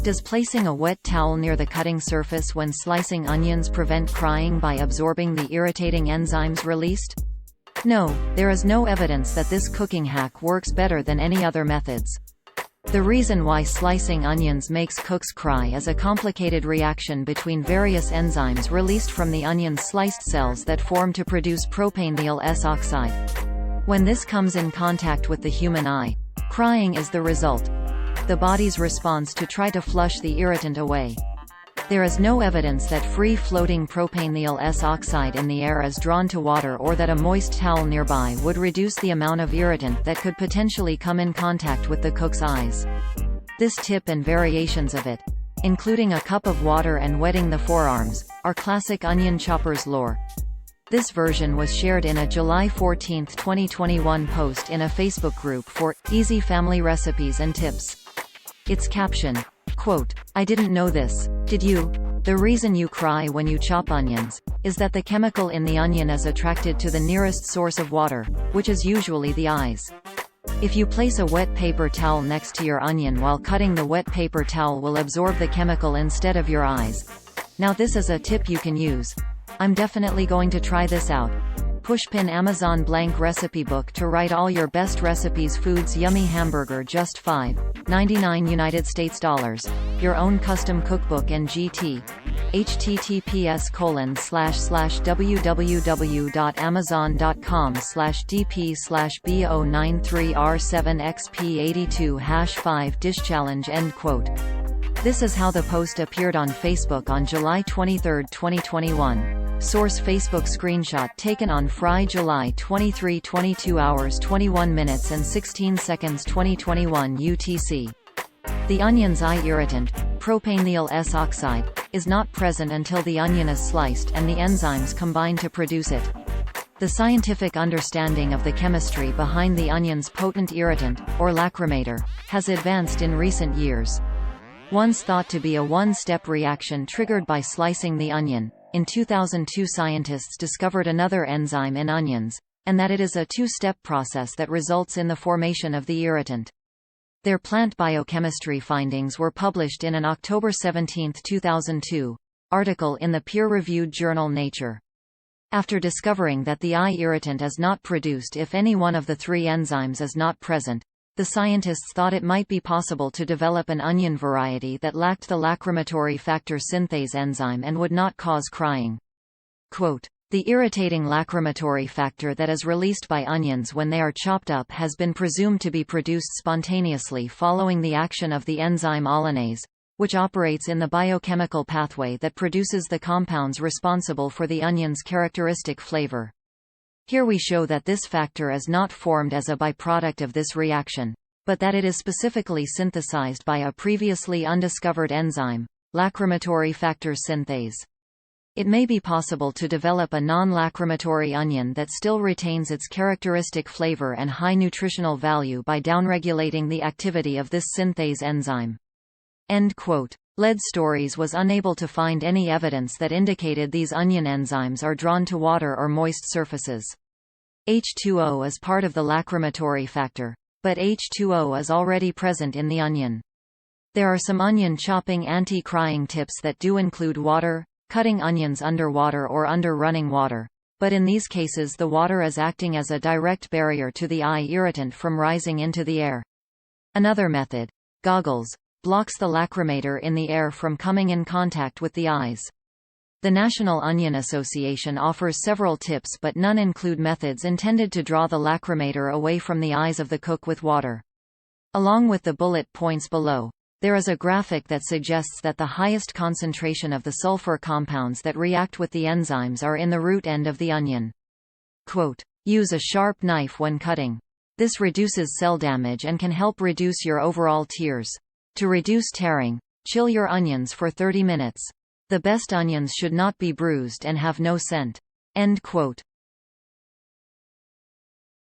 Does placing a wet towel near the cutting surface when slicing onions prevent crying by absorbing the irritating enzymes released? No, there is no evidence that this cooking hack works better than any other methods. The reason why slicing onions makes cooks cry is a complicated reaction between various enzymes released from the onion's sliced cells that form to produce propanethial S-oxide. When this comes in contact with the human eye, crying is the result. The body's response to try to flush the irritant away. There is no evidence that free-floating propanethial S-oxide in the air is drawn to water or that a moist towel nearby would reduce the amount of irritant that could potentially come in contact with the cook's eyes. This tip and variations of it, including a cup of water and wetting the forearms, are classic onion choppers lore. This version was shared in a July 14, 2021 post in a Facebook group for Easy Family Recipes and Tips. Its caption, quote, "I didn't know this, did you? The reason you cry when you chop onions is that the chemical in the onion is attracted to the nearest source of water, which is usually the eyes. If you place a wet paper towel next to your onion while cutting, the wet paper towel will absorb the chemical instead of your eyes. Now this is a tip you can use. I'm definitely going to try this out. Pushpin Amazon blank recipe book to write all your best recipes. Foods Yummy Hamburger just $5.99 United States dollars. Your own custom cookbook and GT. https://www.amazon.com/dp/bo93r7xp82 dish challenge. End quote. This is how the post appeared on Facebook on July 23, 2021. Source: Facebook. Screenshot taken on Friday, July 23, 22 hours 21 minutes and 16 seconds 2021 UTC. The onion's eye irritant, propanethial S-oxide, is not present until the onion is sliced and the enzymes combine to produce it. The scientific understanding of the chemistry behind the onion's potent irritant, or lacrimator, has advanced in recent years. Once thought to be a one-step reaction triggered by slicing the onion, in 2002 scientists discovered another enzyme in onions, and that it is a two-step process that results in the formation of the irritant. Their plant biochemistry findings were published in an October 17, 2002, article in the peer-reviewed journal Nature. After discovering that the eye irritant is not produced if any one of the three enzymes is not present, the scientists thought it might be possible to develop an onion variety that lacked the lacrimatory factor synthase enzyme and would not cause crying. Quote, "The irritating lacrimatory factor that is released by onions when they are chopped up has been presumed to be produced spontaneously following the action of the enzyme allanase, which operates in the biochemical pathway that produces the compounds responsible for the onion's characteristic flavor. Here we show that this factor is not formed as a byproduct of this reaction, but that it is specifically synthesized by a previously undiscovered enzyme, lacrimatory factor synthase. It may be possible to develop a non-lacrimatory onion that still retains its characteristic flavor and high nutritional value by downregulating the activity of this synthase enzyme." End quote. Lead Stories was unable to find any evidence that indicated these onion enzymes are drawn to water or moist surfaces. H2O is part of the lacrimatory factor, but H2O is already present in the onion. There are some onion chopping anti-crying tips that do include water, cutting onions under water or under running water, but in these cases the water is acting as a direct barrier to the eye irritant from rising into the air. Another method, goggles, blocks the lacrimator in the air from coming in contact with the eyes. The National Onion Association offers several tips, but none include methods intended to draw the lacrimator away from the eyes of the cook with water. Along with the bullet points below, there is a graphic that suggests that the highest concentration of the sulfur compounds that react with the enzymes are in the root end of the onion. Quote, "Use a sharp knife when cutting. This reduces cell damage and can help reduce your overall tears. To reduce tearing, chill your onions for 30 minutes. The best onions should not be bruised and have no scent." End quote.